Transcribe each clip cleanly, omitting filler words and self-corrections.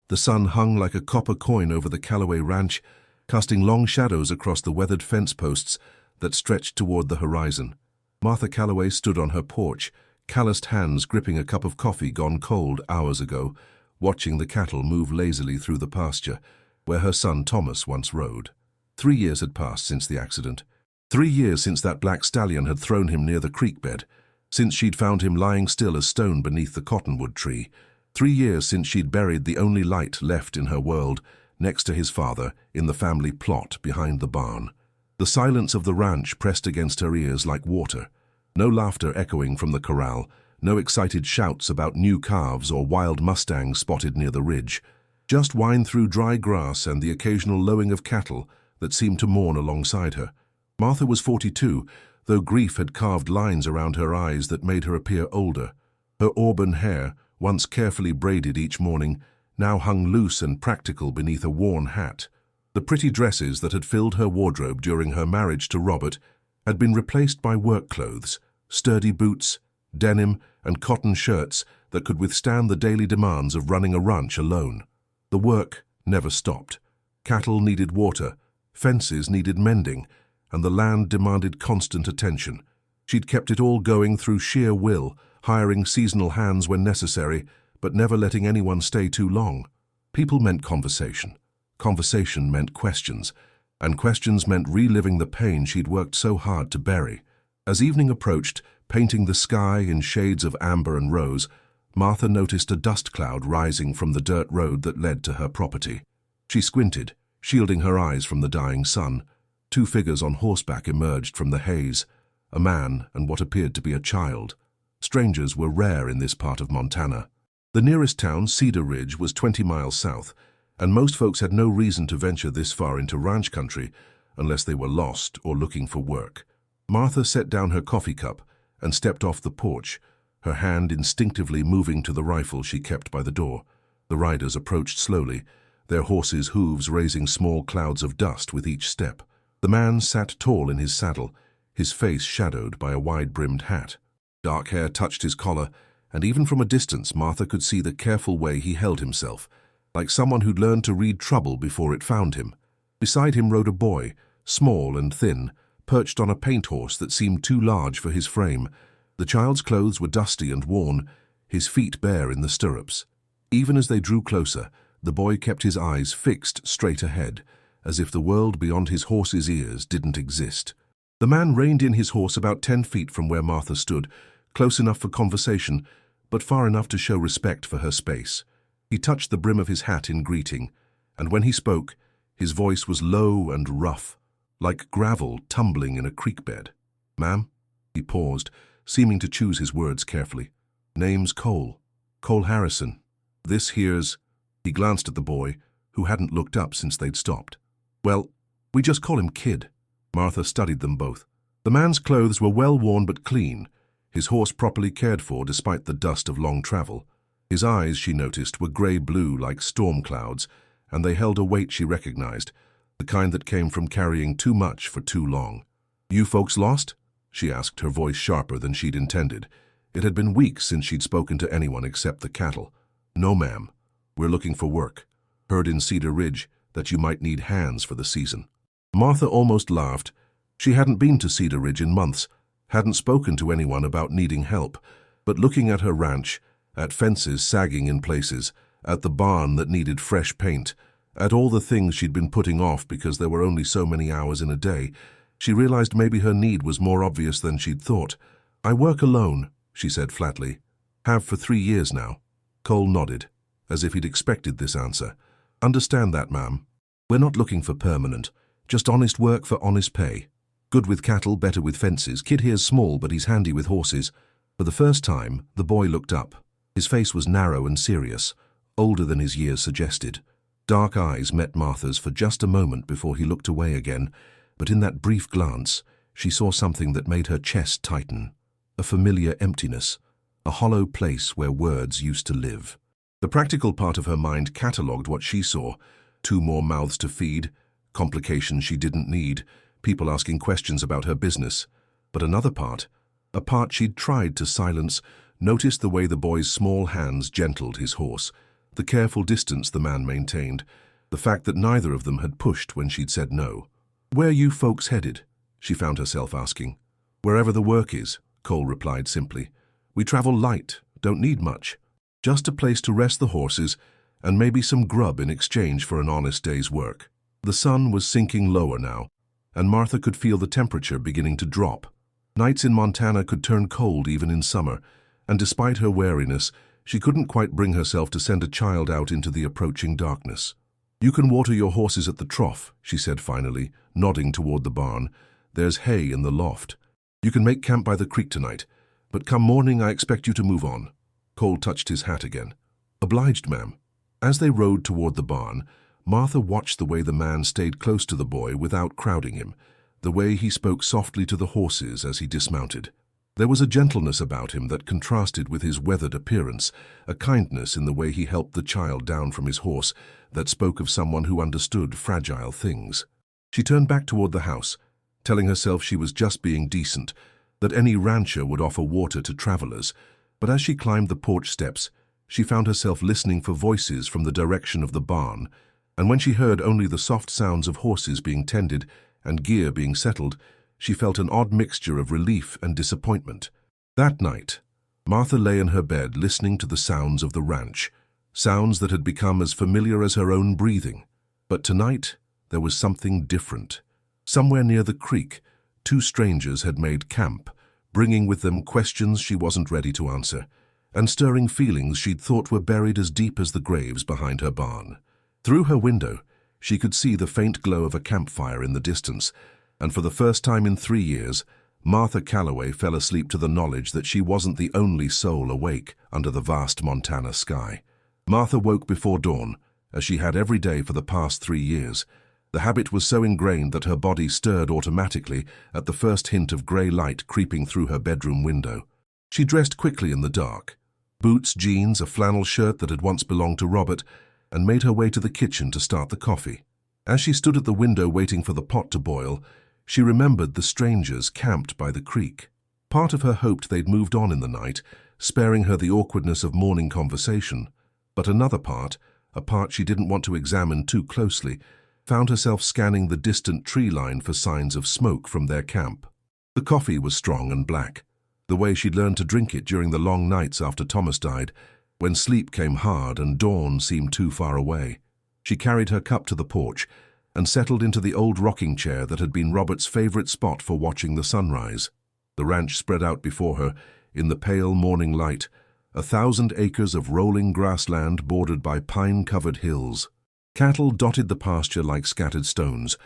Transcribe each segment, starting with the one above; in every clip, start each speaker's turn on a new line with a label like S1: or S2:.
S1: The sun hung like a copper coin over the Calloway ranch, casting long shadows across the weathered fence posts that stretched toward the horizon. Martha Calloway stood on her porch, calloused hands gripping a cup of coffee gone cold hours ago, watching the cattle move lazily through the pasture where her son Thomas once rode. 3 years had passed since the accident. 3 years since that black stallion had thrown him near the creek bed, since she'd found him lying still as stone beneath the cottonwood tree. 3 years since she'd buried the only light left in her world, next to his father, in the family plot behind the barn. The silence of the ranch pressed against her ears like water. No laughter echoing from the corral, no excited shouts about new calves or wild mustangs spotted near the ridge. Just wind through dry grass and the occasional lowing of cattle that seemed to mourn alongside her. Martha was 42, though grief had carved lines around her eyes that made her appear older. Her auburn hair, once carefully braided each morning, now hung loose and practical beneath a worn hat. The pretty dresses that had filled her wardrobe during her marriage to Robert had been replaced by work clothes, sturdy boots, denim, and cotton shirts that could withstand the daily demands of running a ranch alone. The work never stopped. Cattle needed water, fences needed mending, and the land demanded constant attention. She'd kept it all going through sheer will, hiring seasonal hands when necessary, but never letting anyone stay too long. People meant conversation. Conversation meant questions, and questions meant reliving the pain she'd worked so hard to bury. As evening approached, painting the sky in shades of amber and rose, Martha noticed a dust cloud rising from the dirt road that led to her property. She squinted, shielding her eyes from the dying sun. 2 figures on horseback emerged from the haze, a man and what appeared to be a child. Strangers were rare in this part of Montana. The nearest town, Cedar Ridge, was 20 miles south, and most folks had no reason to venture this far into ranch country unless they were lost or looking for work. Martha set down her coffee cup and stepped off the porch, her hand instinctively moving to the rifle she kept by the door. The riders approached slowly, their horses' hooves raising small clouds of dust with each step. The man sat tall in his saddle, his face shadowed by a wide-brimmed hat. Dark hair touched his collar, and even from a distance Martha could see the careful way he held himself, like someone who'd learned to read trouble before it found him. Beside him rode a boy, small and thin, perched on a paint horse that seemed too large for his frame. The child's clothes were dusty and worn, his feet bare in the stirrups. Even as they drew closer, the boy kept his eyes fixed straight ahead, as if the world beyond his horse's ears didn't exist. The man reined in his horse about 10 feet from where Martha stood, close enough for conversation, but far enough to show respect for her space. He touched the brim of his hat in greeting, and when he spoke, his voice was low and rough, like gravel tumbling in a creek bed. "Ma'am?" He paused, seeming to choose his words carefully. "Name's Cole. Cole Harrison. This here's—" He glanced at the boy, who hadn't looked up since they'd stopped. "Well, we just call him Kid." Martha studied them both. The man's clothes were well worn but clean, his horse properly cared for despite the dust of long travel. His eyes, she noticed, were grey-blue like storm clouds, and they held a weight she recognized, the kind that came from carrying too much for too long. "You folks lost?" she asked, her voice sharper than she'd intended. It had been weeks since she'd spoken to anyone except the cattle. "No, ma'am. We're looking for work. Heard in Cedar Ridge that you might need hands for the season." Martha almost laughed. She hadn't been to Cedar Ridge in months, hadn't spoken to anyone about needing help, but looking at her ranch, at fences sagging in places, at the barn that needed fresh paint, at all the things she'd been putting off because there were only so many hours in a day, she realized maybe her need was more obvious than she'd thought. "I work alone," she said flatly. "Have for 3 years now." Cole nodded, as if he'd expected this answer. "Understand that, ma'am. We're not looking for permanent, just honest work for honest pay. Good with cattle, better with fences. Kid here's small, but he's handy with horses." For the first time, the boy looked up. His face was narrow and serious, older than his years suggested. Dark eyes met Martha's for just a moment before he looked away again, but in that brief glance, she saw something that made her chest tighten. A familiar emptiness, a hollow place where words used to live. The practical part of her mind catalogued what she saw: 2 more mouths to feed, complications she didn't need, people asking questions about her business. But another part, a part she'd tried to silence, noticed the way the boy's small hands gentled his horse, The careful distance the man maintained, the fact that neither of them had pushed when she'd said no. "Where you folks headed?" she found herself asking. "Wherever the work is," Cole replied simply. "We travel light, don't need much. Just a place to rest the horses and maybe some grub in exchange for an honest day's work." The sun was sinking lower now, and Martha could feel the temperature beginning to drop. Nights in Montana could turn cold even in summer, and despite her wariness, she couldn't quite bring herself to send a child out into the approaching darkness. "You can water your horses at the trough," she said finally, nodding toward the barn. "There's hay in the loft. You can make camp by the creek tonight, but come morning I expect you to move on." Cole touched his hat again. "Obliged, ma'am." As they rode toward the barn, Martha watched the way the man stayed close to the boy without crowding him, the way he spoke softly to the horses as he dismounted. There was a gentleness about him that contrasted with his weathered appearance, a kindness in the way he helped the child down from his horse that spoke of someone who understood fragile things. She turned back toward the house, telling herself she was just being decent, that any rancher would offer water to travelers, but as she climbed the porch steps, she found herself listening for voices from the direction of the barn, and when she heard only the soft sounds of horses being tended and gear being settled, she felt an odd mixture of relief and disappointment. That night, Martha lay in her bed listening to the sounds of the ranch, sounds that had become as familiar as her own breathing. But tonight, there was something different. Somewhere near the creek, two strangers had made camp, bringing with them questions she wasn't ready to answer, and stirring feelings she'd thought were buried as deep as the graves behind her barn. Through her window, she could see the faint glow of a campfire in the distance, and for the first time in 3 years, Martha Calloway fell asleep to the knowledge that she wasn't the only soul awake under the vast Montana sky. Martha woke before dawn, as she had every day for the past 3 years. The habit was so ingrained that her body stirred automatically at the first hint of grey light creeping through her bedroom window. She dressed quickly in the dark. Boots, jeans, a flannel shirt that had once belonged to Robert, and made her way to the kitchen to start the coffee. As she stood at the window waiting for the pot to boil, she remembered the strangers camped by the creek. Part of her hoped they'd moved on in the night, sparing her the awkwardness of morning conversation. But another part, a part she didn't want to examine too closely, found herself scanning the distant tree line for signs of smoke from their camp. The coffee was strong and black, the way she'd learned to drink it during the long nights after Thomas died, when sleep came hard and dawn seemed too far away. She carried her cup to the porch and settled into the old rocking chair that had been Robert's favorite spot for watching the sunrise. The ranch spread out before her in the pale morning light, 1,000 acres of rolling grassland bordered by pine-covered hills. Cattle dotted the pasture like scattered stones,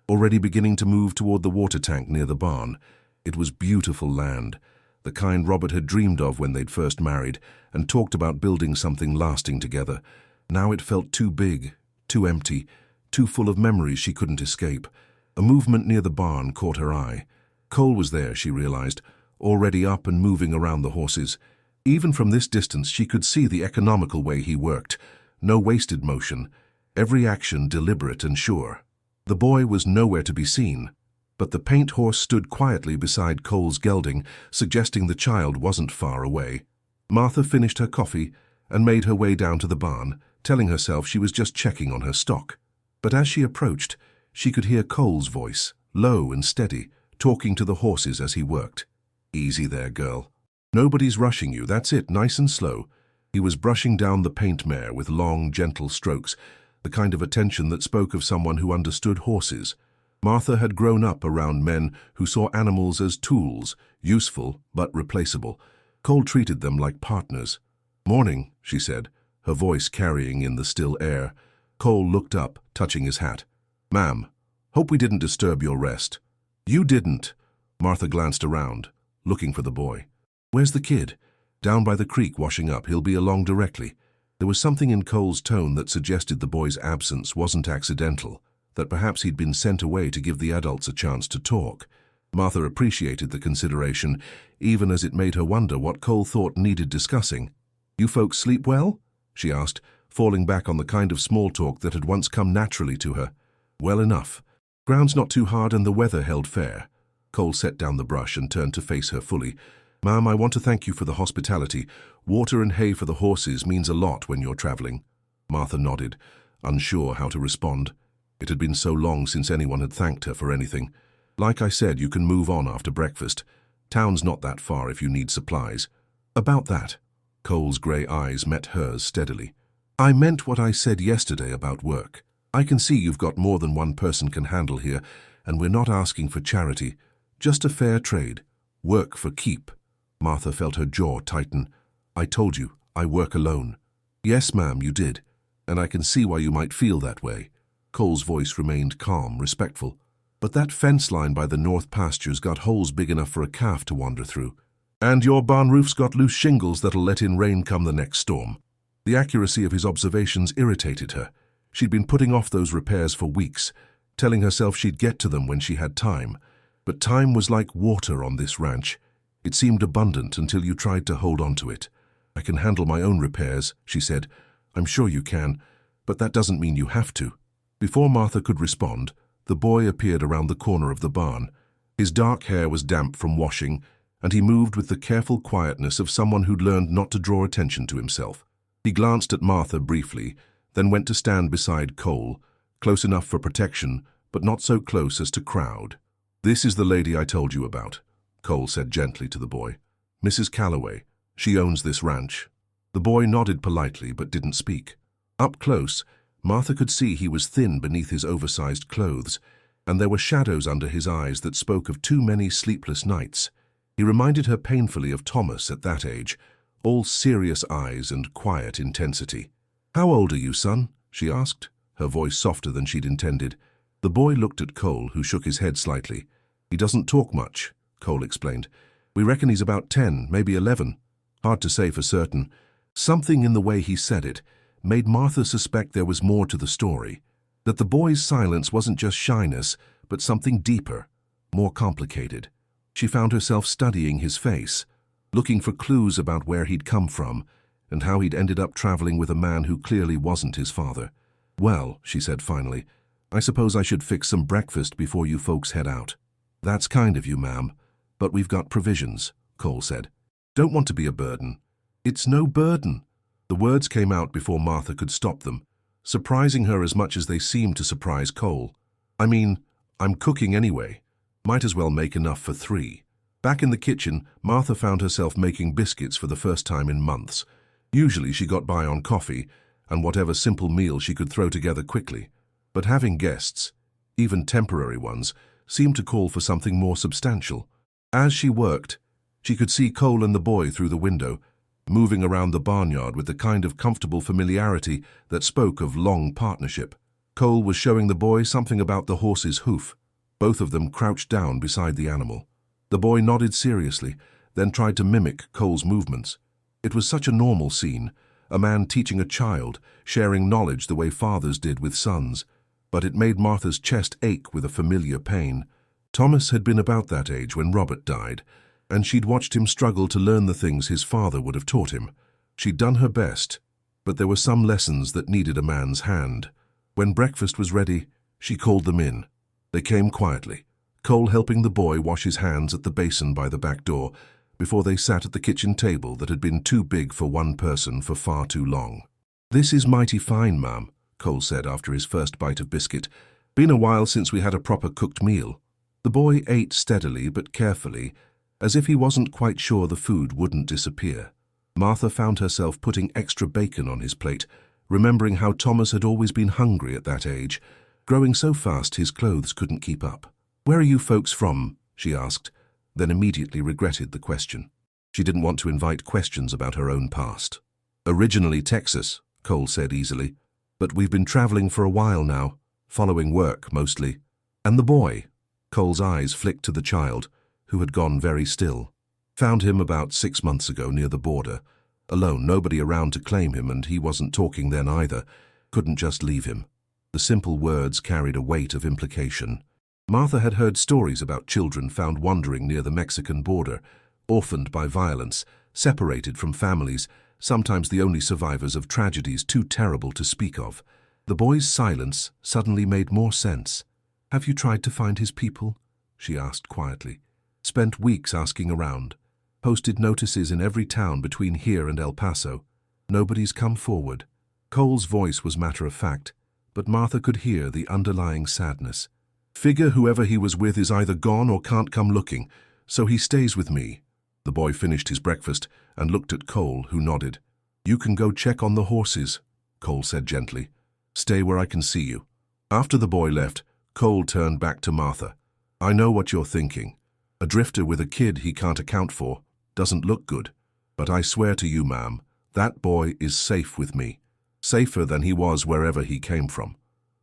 S1: already beginning to move toward the water tank near the barn. It was beautiful land, the kind Robert had dreamed of when they'd first married and talked about building something lasting together. Now it felt too big, too empty, too full of memories she couldn't escape. A movement near the barn caught her eye. Cole was there, she realized, already up and moving around the horses. Even from this distance she could see the economical way he worked. No wasted motion, every action deliberate and sure. The boy was nowhere to be seen, but the paint horse stood quietly beside Cole's gelding, suggesting the child wasn't far away. Martha finished her coffee and made her way down to the barn, telling herself she was just checking on her stock. But as she approached, she could hear Cole's voice, low and steady, talking to the horses as he worked. "Easy there, girl. Nobody's rushing you, that's it, nice and slow." He was brushing down the paint mare with long, gentle strokes, the kind of attention that spoke of someone who understood horses. Martha had grown up around men who saw animals as tools, useful but replaceable. Cole treated them like partners. "Morning," she said, her voice carrying in the still air. Cole looked up, touching his hat. "Ma'am, hope we didn't disturb your rest." "You didn't." Martha glanced around, looking for the boy. "Where's the kid?" "Down by the creek washing up. He'll be along directly." There was something in Cole's tone that suggested the boy's absence wasn't accidental, that perhaps he'd been sent away to give the adults a chance to talk. Martha appreciated the consideration, even as it made her wonder what Cole thought needed discussing. "You folks sleep well?" she asked, falling back on the kind of small talk that had once come naturally to her. "Well enough. Ground's not too hard and the weather held fair." Cole set down the brush and turned to face her fully. "Ma'am, I want to thank you for the hospitality. Water and hay for the horses means a lot when you're traveling." Martha nodded, unsure how to respond. It had been so long since anyone had thanked her for anything. Like I said, you can move on after breakfast. Town's not that far if you need supplies. About that. Cole's grey eyes met hers steadily. I meant what I said yesterday about work. I can see you've got more than one person can handle here, and we're not asking for charity. Just a fair trade. Work for keep. Martha felt her jaw tighten. I told you, I work alone. Yes, ma'am, you did. And I can see why you might feel that way. Cole's voice remained calm, respectful. But that fence line by the north pastures got holes big enough for a calf to wander through. And your barn roof's got loose shingles that'll let in rain come the next storm. The accuracy of his observations irritated her. She'd been putting off those repairs for weeks, telling herself she'd get to them when she had time. But time was like water on this ranch. It seemed abundant until you tried to hold on to it. I can handle my own repairs, she said. I'm sure you can, but that doesn't mean you have to. Before Martha could respond, the boy appeared around the corner of the barn. His dark hair was damp from washing, and he moved with the careful quietness of someone who'd learned not to draw attention to himself. He glanced at Martha briefly, then went to stand beside Cole, close enough for protection, but not so close as to crowd. This is the lady I told you about, Cole said gently to the boy. Mrs. Calloway. She owns this ranch. The boy nodded politely but didn't speak. Up close, Martha could see he was thin beneath his oversized clothes, and there were shadows under his eyes that spoke of too many sleepless nights. He reminded her painfully of Thomas at that age, all serious eyes and quiet intensity. How old are you, son? She asked, her voice softer than she'd intended. The boy looked at Cole, who shook his head slightly. He doesn't talk much, Cole explained. We reckon he's about 10, maybe 11. Hard to say for certain. Something in the way he said it made Martha suspect there was more to the story, that the boy's silence wasn't just shyness, but something deeper, more complicated. She found herself studying his face, looking for clues about where he'd come from and how he'd ended up traveling with a man who clearly wasn't his father. Well, she said finally, I suppose I should fix some breakfast before you folks head out. That's kind of you, ma'am, but we've got provisions, Cole said. Don't want to be a burden. It's no burden. The words came out before Martha could stop them, surprising her as much as they seemed to surprise Cole. I mean, I'm cooking anyway. Might as well make enough for 3. Back in the kitchen, Martha found herself making biscuits for the first time in months. Usually she got by on coffee and whatever simple meal she could throw together quickly. But having guests, even temporary ones, seemed to call for something more substantial. As she worked, she could see Cole and the boy through the window, moving around the barnyard with the kind of comfortable familiarity that spoke of long partnership. Cole was showing the boy something about the horse's hoof. Both of them crouched down beside the animal. The boy nodded seriously, then tried to mimic Cole's movements. It was such a normal scene, a man teaching a child, sharing knowledge the way fathers did with sons. But it made Martha's chest ache with a familiar pain. Thomas had been about that age when Robert died, and she'd watched him struggle to learn the things his father would have taught him. She'd done her best, but there were some lessons that needed a man's hand. When breakfast was ready, she called them in. They came quietly, Cole helping the boy wash his hands at the basin by the back door before they sat at the kitchen table that had been too big for one person for far too long. This is mighty fine, ma'am, Cole said after his first bite of biscuit. Been a while since we had a proper cooked meal. The boy ate steadily but carefully, as if he wasn't quite sure the food wouldn't disappear. Martha found herself putting extra bacon on his plate, remembering how Thomas had always been hungry at that age, growing so fast his clothes couldn't keep up. Where are you folks from? She asked, then immediately regretted the question. She didn't want to invite questions about her own past. Originally Texas, Cole said easily, but we've been traveling for a while now, following work mostly. And the boy? Cole's eyes flicked to the child, who had gone very still. Found him about 6 months ago near the border. Alone, nobody around to claim him, and he wasn't talking then either. Couldn't just leave him. The simple words carried a weight of implication. Martha had heard stories about children found wandering near the Mexican border, orphaned by violence, separated from families, sometimes the only survivors of tragedies too terrible to speak of. The boy's silence suddenly made more sense. Have you tried to find his people? She asked quietly. Spent weeks asking around. Posted notices in every town between here and El Paso. Nobody's come forward. Cole's voice was matter-of-fact, but Martha could hear the underlying sadness. "Figure whoever he was with is either gone or can't come looking, so he stays with me." The boy finished his breakfast and looked at Cole, who nodded. "You can go check on the horses," Cole said gently. "Stay where I can see you." After the boy left, Cole turned back to Martha. "I know what you're thinking. A drifter with a kid he can't account for doesn't look good. But I swear to you, ma'am, that boy is safe with me. Safer than he was wherever he came from."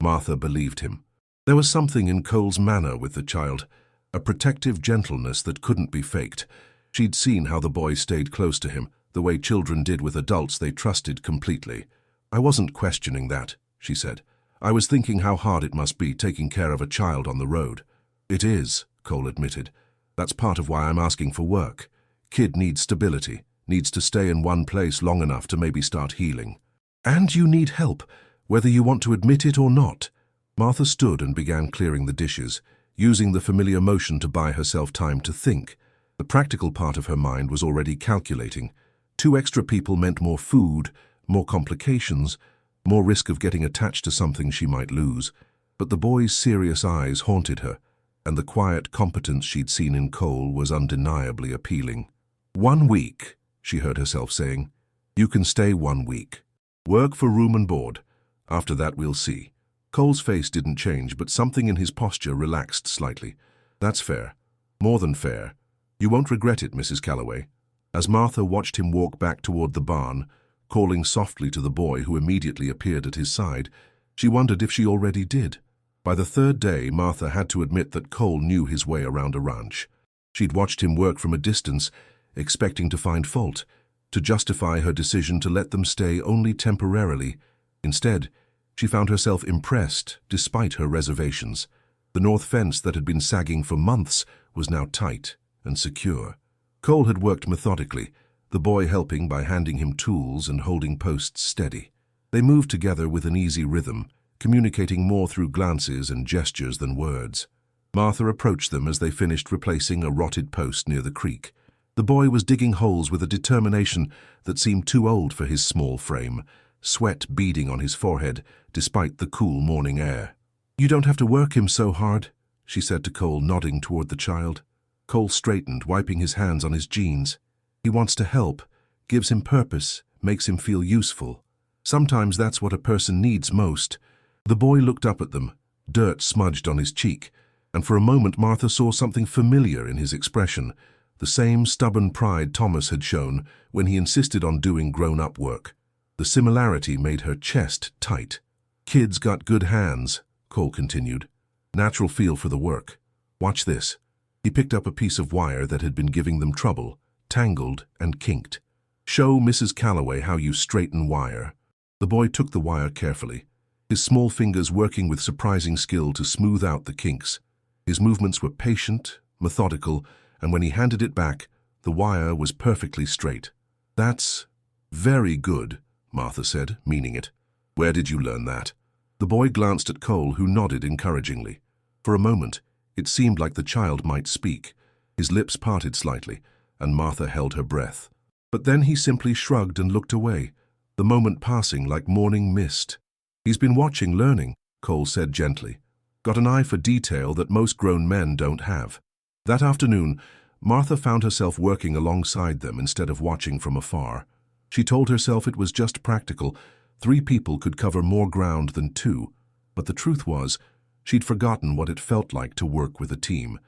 S1: Martha believed him. There was something in Cole's manner with the child, a protective gentleness that couldn't be faked. She'd seen how the boy stayed close to him, the way children did with adults they trusted completely. "I wasn't questioning that," she said. "I was thinking how hard it must be taking care of a child on the road." "It is," Cole admitted. "That's part of why I'm asking for work. Kid needs stability, needs to stay in one place long enough to maybe start healing. And you need help, whether you want to admit it or not." Martha stood and began clearing the dishes, using the familiar motion to buy herself time to think. The practical part of her mind was already calculating. 2 extra people meant more food, more complications, more risk of getting attached to something she might lose. But the boy's serious eyes haunted her, and the quiet competence she'd seen in Cole was undeniably appealing. "1 week," she heard herself saying. "You can stay 1 week. Work for room and board. After that we'll see." Cole's face didn't change, but something in his posture relaxed slightly. "That's fair. More than fair. You won't regret it, Mrs. Calloway." As Martha watched him walk back toward the barn, calling softly to the boy who immediately appeared at his side, she wondered if she already did. By the 3rd day, Martha had to admit that Cole knew his way around a ranch. She'd watched him work from a distance, expecting to find fault, to justify her decision to let them stay only temporarily. Instead, she found herself impressed, despite her reservations. The north fence that had been sagging for months was now tight and secure. Cole had worked methodically, the boy helping by handing him tools and holding posts steady. They moved together with an easy rhythm, communicating more through glances and gestures than words. Martha approached them as they finished replacing a rotted post near the creek. The boy was digging holes with a determination that seemed too old for his small frame, sweat beading on his forehead despite the cool morning air. "You don't have to work him so hard," she said to Cole, nodding toward the child. Cole straightened, wiping his hands on his jeans. "He wants to help, gives him purpose, makes him feel useful. Sometimes that's what a person needs most." The boy looked up at them, dirt smudged on his cheek, and for a moment Martha saw something familiar in his expression, the same stubborn pride Thomas had shown when he insisted on doing grown-up work. The similarity made her chest tight. "Kids got good hands," Cole continued. "Natural feel for the work. Watch this." He picked up a piece of wire that had been giving them trouble, tangled and kinked. "Show Mrs. Calloway how you straighten wire." The boy took the wire carefully, his small fingers working with surprising skill to smooth out the kinks. His movements were patient, methodical, and when he handed it back, the wire was perfectly straight. "That's very good," Martha said, meaning it. "Where did you learn that?" The boy glanced at Cole, who nodded encouragingly. For a moment, it seemed like the child might speak. His lips parted slightly, and Martha held her breath. But then he simply shrugged and looked away, the moment passing like morning mist. "He's been watching, learning," Cole said gently. "Got an eye for detail that most grown men don't have." That afternoon, Martha found herself working alongside them instead of watching from afar. She told herself it was just practical. 3 people could cover more ground than 2. But the truth was, she'd forgotten what it felt like to work with a team,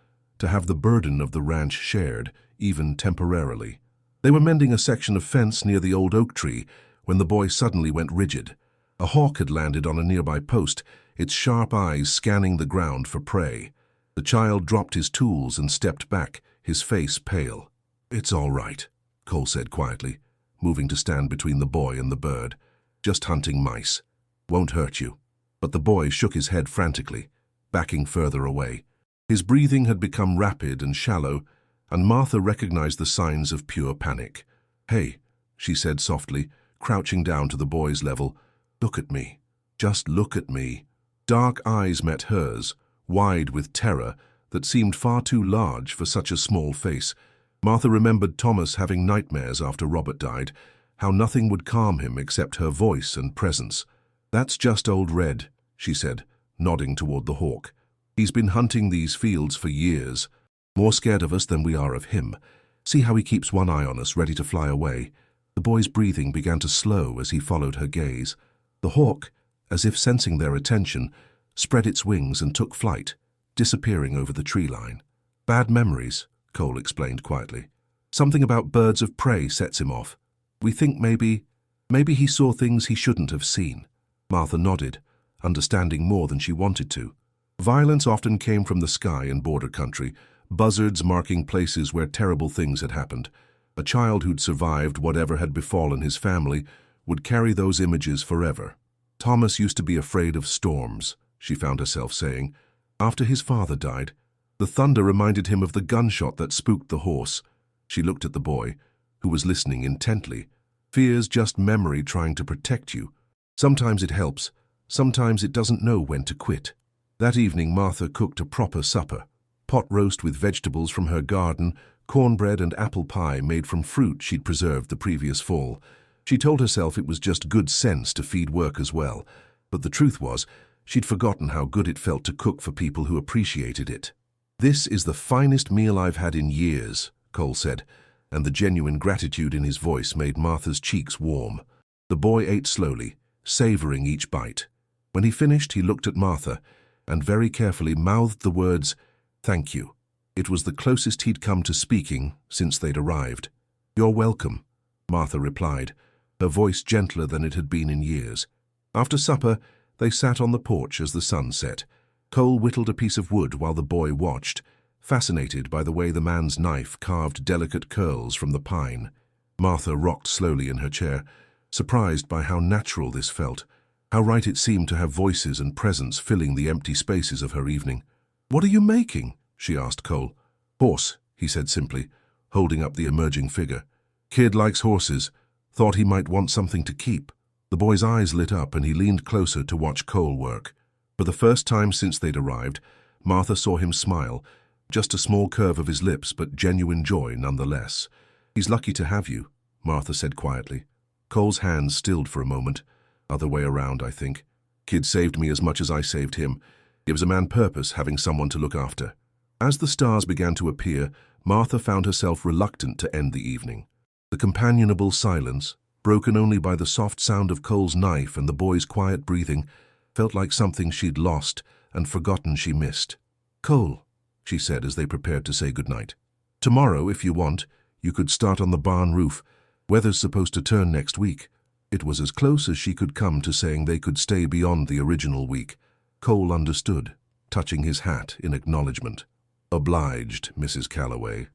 S1: to have the burden of the ranch shared, even temporarily. They were mending a section of fence near the old oak tree when the boy suddenly went rigid. A hawk had landed on a nearby post, its sharp eyes scanning the ground for prey. The child dropped his tools and stepped back, his face pale. "It's all right," Cole said quietly, moving to stand between the boy and the bird. "Just hunting mice. Won't hurt you." But the boy shook his head frantically, backing further away. His breathing had become rapid and shallow, and Martha recognized the signs of pure panic. "Hey," she said softly, crouching down to the boy's level. "Look at me. Just look at me." Dark eyes met hers, wide with terror that seemed far too large for such a small face. Martha remembered Thomas having nightmares after Robert died, how nothing would calm him except her voice and presence. "That's just old Red," she said, nodding toward the hawk. "He's been hunting these fields for years, more scared of us than we are of him. See how he keeps one eye on us, ready to fly away." The boy's breathing began to slow as he followed her gaze. The hawk, as if sensing their attention, spread its wings and took flight, disappearing over the tree line. "Bad memories," Cole explained quietly. "Something about birds of prey sets him off. We think maybe he saw things he shouldn't have seen." Martha nodded, understanding more than she wanted to. Violence often came from the sky in border country, buzzards marking places where terrible things had happened. A child who'd survived whatever had befallen his family would carry those images forever. "Thomas used to be afraid of storms," she found herself saying. "After his father died, the thunder reminded him of the gunshot that spooked the horse." She looked at the boy, who was listening intently. "Fear's just memory trying to protect you. Sometimes it helps, sometimes it doesn't know when to quit." That evening Martha cooked a proper supper. Pot roast with vegetables from her garden, cornbread and apple pie made from fruit she'd preserved the previous fall. She told herself it was just good sense to feed workers well, but the truth was, she'd forgotten how good it felt to cook for people who appreciated it. "This is the finest meal I've had in years," Cole said, and the genuine gratitude in his voice made Martha's cheeks warm. The boy ate slowly, savoring each bite. When he finished, he looked at Martha and very carefully mouthed the words, "Thank you." It was the closest he'd come to speaking since they'd arrived. "You're welcome," Martha replied, her voice gentler than it had been in years. After supper, they sat on the porch as the sun set. Cole whittled a piece of wood while the boy watched, fascinated by the way the man's knife carved delicate curls from the pine. Martha rocked slowly in her chair, surprised by how natural this felt, how right it seemed to have voices and presence filling the empty spaces of her evening. "What are you making?" she asked Cole. "Horse," he said simply, holding up the emerging figure. "Kid likes horses. Thought he might want something to keep." The boy's eyes lit up and he leaned closer to watch Cole work. For the first time since they'd arrived, Martha saw him smile, just a small curve of his lips, but genuine joy nonetheless. "He's lucky to have you," Martha said quietly. Cole's hands stilled for a moment. "Other way around, I think. Kid saved me as much as I saved him. Gives a man purpose having someone to look after." As the stars began to appear, Martha found herself reluctant to end the evening. The companionable silence, broken only by the soft sound of Cole's knife and the boy's quiet breathing, felt like something she'd lost and forgotten she missed. "Cole," she said as they prepared to say goodnight. "Tomorrow, if you want, you could start on the barn roof. Weather's supposed to turn next week." It was as close as she could come to saying they could stay beyond the original week. Cole understood, touching his hat in acknowledgement. "Obliged, Mrs. Calloway.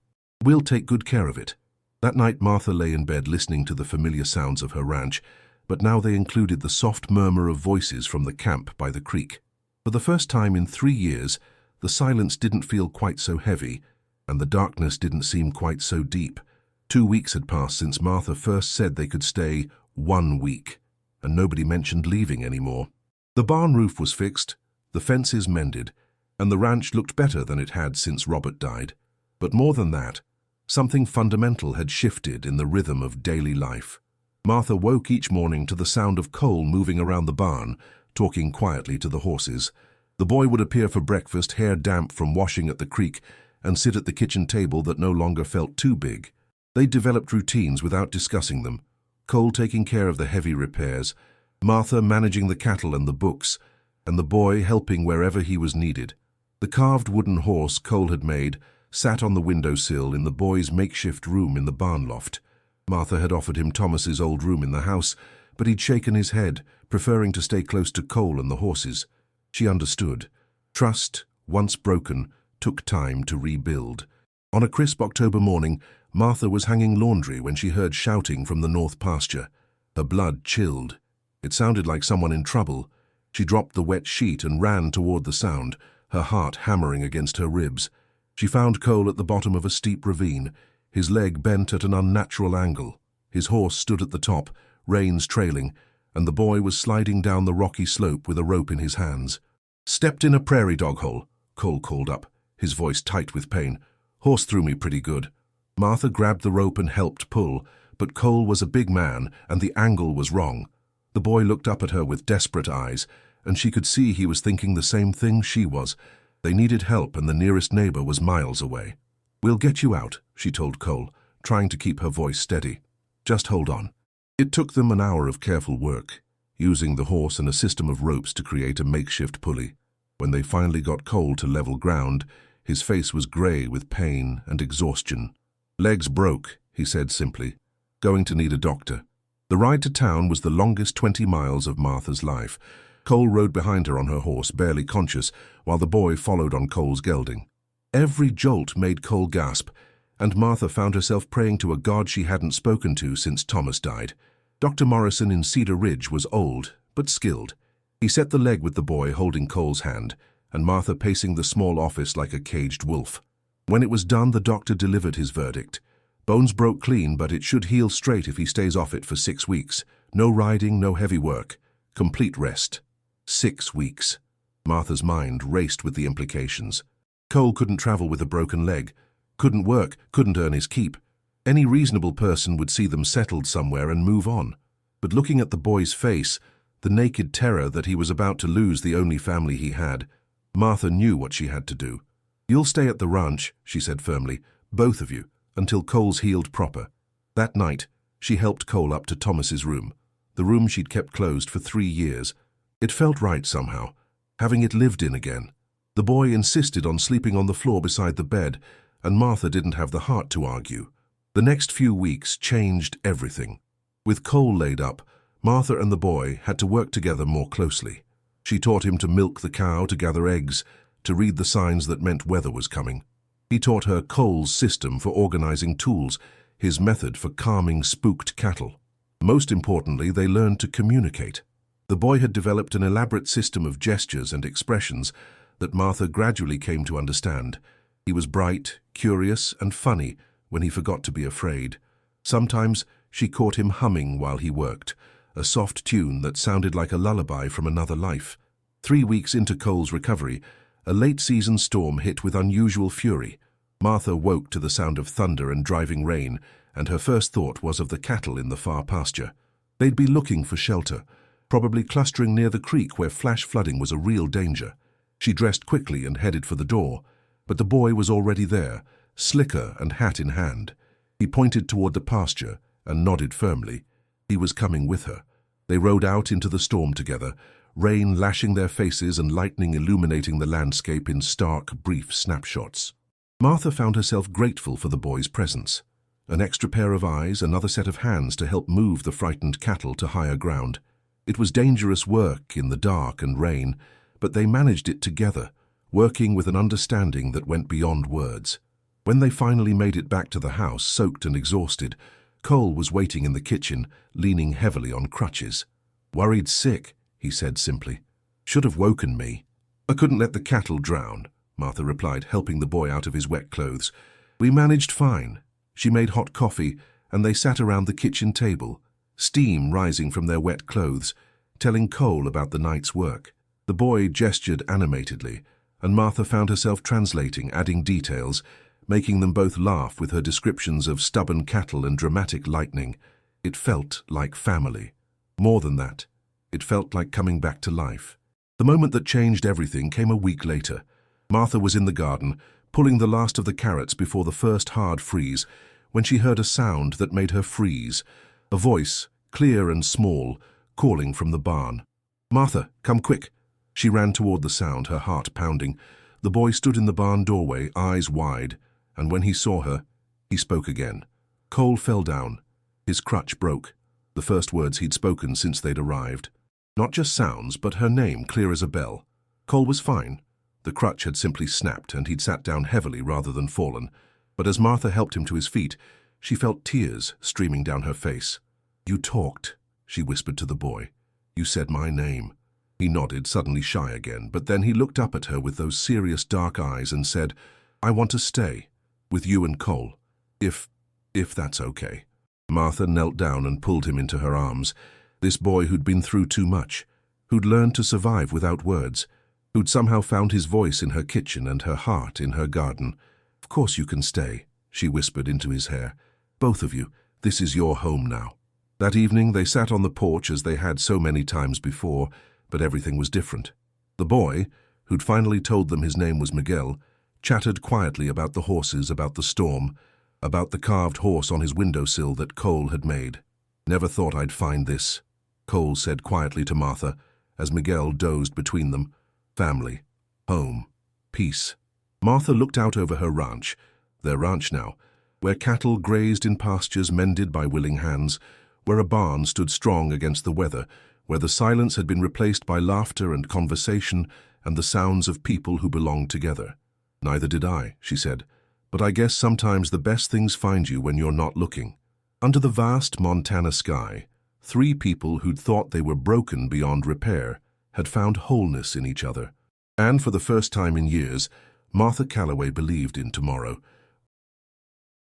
S1: We'll take good care of it." That night Martha lay in bed listening to the familiar sounds of her ranch, but now they included the soft murmur of voices from the camp by the creek. For the first time in 3 years, the silence didn't feel quite so heavy, and the darkness didn't seem quite so deep. 2 weeks had passed since Martha first said they could stay 1 week, and nobody mentioned leaving anymore. The barn roof was fixed, the fences mended, and the ranch looked better than it had since Robert died. But more than that, something fundamental had shifted in the rhythm of daily life. Martha woke each morning to the sound of Cole moving around the barn, talking quietly to the horses. The boy would appear for breakfast, hair damp from washing at the creek, and sit at the kitchen table that no longer felt too big. They developed routines without discussing them. Cole taking care of the heavy repairs, Martha managing the cattle and the books, and the boy helping wherever he was needed. The carved wooden horse Cole had made sat on the windowsill in the boy's makeshift room in the barn loft. Martha had offered him Thomas's old room in the house, but he'd shaken his head, preferring to stay close to Cole and the horses. She understood. Trust, once broken, took time to rebuild. On a crisp October morning, Martha was hanging laundry when she heard shouting from the north pasture. Her blood chilled. It sounded like someone in trouble. She dropped the wet sheet and ran toward the sound, her heart hammering against her ribs. She found Cole at the bottom of a steep ravine, his leg bent at an unnatural angle. His horse stood at the top, reins trailing, and the boy was sliding down the rocky slope with a rope in his hands. "Stepped in a prairie dog hole," Cole called up, his voice tight with pain. "Horse threw me pretty good." Martha grabbed the rope and helped pull, but Cole was a big man and the angle was wrong. The boy looked up at her with desperate eyes, and she could see he was thinking the same thing she was. They needed help and the nearest neighbor was miles away. "We'll get you out," she told Cole, trying to keep her voice steady. "Just hold on." It took them an hour of careful work, using the horse and a system of ropes to create a makeshift pulley. When they finally got Cole to level ground, his face was grey with pain and exhaustion. "Legs broke," he said simply. "Going to need a doctor." The ride to town was the longest 20 miles of Martha's life. Cole rode behind her on her horse, barely conscious, while the boy followed on Cole's gelding. Every jolt made Cole gasp, and Martha found herself praying to a God she hadn't spoken to since Thomas died. Dr. Morrison in Cedar Ridge was old, but skilled. He set the leg with the boy holding Cole's hand, and Martha pacing the small office like a caged wolf. When it was done, the doctor delivered his verdict. "Bones broke clean, but it should heal straight if he stays off it for 6 weeks. No riding, no heavy work. Complete rest." 6 weeks. Martha's mind raced with the implications. Cole couldn't travel with a broken leg, couldn't work, couldn't earn his keep. Any reasonable person would see them settled somewhere and move on. But looking at the boy's face, the naked terror that he was about to lose the only family he had, Martha knew what she had to do. "You'll stay at the ranch," she said firmly, "both of you, until Cole's healed proper." That night, she helped Cole up to Thomas's room, the room she'd kept closed for 3 years. It felt right somehow, having it lived in again. The boy insisted on sleeping on the floor beside the bed, and Martha didn't have the heart to argue. The next few weeks changed everything. With Cole laid up, Martha and the boy had to work together more closely. She taught him to milk the cow, to gather eggs, to read the signs that meant weather was coming. He taught her Cole's system for organizing tools, his method for calming spooked cattle. Most importantly, they learned to communicate. The boy had developed an elaborate system of gestures and expressions that Martha gradually came to understand. He was bright, curious, and funny when he forgot to be afraid. Sometimes she caught him humming while he worked, a soft tune that sounded like a lullaby from another life. 3 weeks into Cole's recovery, a late-season storm hit with unusual fury. Martha woke to the sound of thunder and driving rain, and her first thought was of the cattle in the far pasture. They'd be looking for shelter, probably clustering near the creek where flash flooding was a real danger. She dressed quickly and headed for the door, but the boy was already there, slicker and hat in hand. He pointed toward the pasture and nodded firmly. He was coming with her. They rode out into the storm together, rain lashing their faces and lightning illuminating the landscape in stark, brief snapshots. Martha found herself grateful for the boy's presence. An extra pair of eyes, another set of hands to help move the frightened cattle to higher ground. It was dangerous work in the dark and rain, but they managed it together, working with an understanding that went beyond words. When they finally made it back to the house, soaked and exhausted, Cole was waiting in the kitchen, leaning heavily on crutches. "Worried sick," he said simply. "Should have woken me." "I couldn't let the cattle drown," Martha replied, helping the boy out of his wet clothes. "We managed fine." She made hot coffee, and they sat around the kitchen table, steam rising from their wet clothes, telling Cole about the night's work. The boy gestured animatedly, and Martha found herself translating, adding details, making them both laugh with her descriptions of stubborn cattle and dramatic lightning. It felt like family. More than that, it felt like coming back to life. The moment that changed everything came a week later. Martha was in the garden, pulling the last of the carrots before the first hard freeze, when she heard a sound that made her freeze. A voice, clear and small, calling from the barn. "Martha, come quick." She ran toward the sound, her heart pounding. The boy stood in the barn doorway, eyes wide, and when he saw her, he spoke again. Cole fell down. His crutch broke, the first words he'd spoken since they'd arrived. Not just sounds, but her name clear as a bell. Cole was fine. The crutch had simply snapped, and he'd sat down heavily rather than fallen. But as Martha helped him to his feet, she felt tears streaming down her face. "You talked," she whispered to the boy. "You said my name." He nodded, suddenly shy again, but then he looked up at her with those serious dark eyes and said, "I want to stay, with you and Cole, if that's okay." Martha knelt down and pulled him into her arms. This boy who'd been through too much, who'd learned to survive without words, who'd somehow found his voice in her kitchen and her heart in her garden. "Of course you can stay," she whispered into his hair. "Both of you. This is your home now." That evening they sat on the porch as they had so many times before, but everything was different. The boy, who'd finally told them his name was Miguel, chattered quietly about the horses, about the storm, about the carved horse on his windowsill that Cole had made. "Never thought I'd find this," Cole said quietly to Martha, as Miguel dozed between them. "Family, home, peace." Martha looked out over her ranch, their ranch now, where cattle grazed in pastures mended by willing hands, where a barn stood strong against the weather, where the silence had been replaced by laughter and conversation and the sounds of people who belonged together. "Neither did I," she said, "but I guess sometimes the best things find you when you're not looking." Under the vast Montana sky, 3 people who'd thought they were broken beyond repair had found wholeness in each other. And for the first time in years, Martha Calloway believed in tomorrow.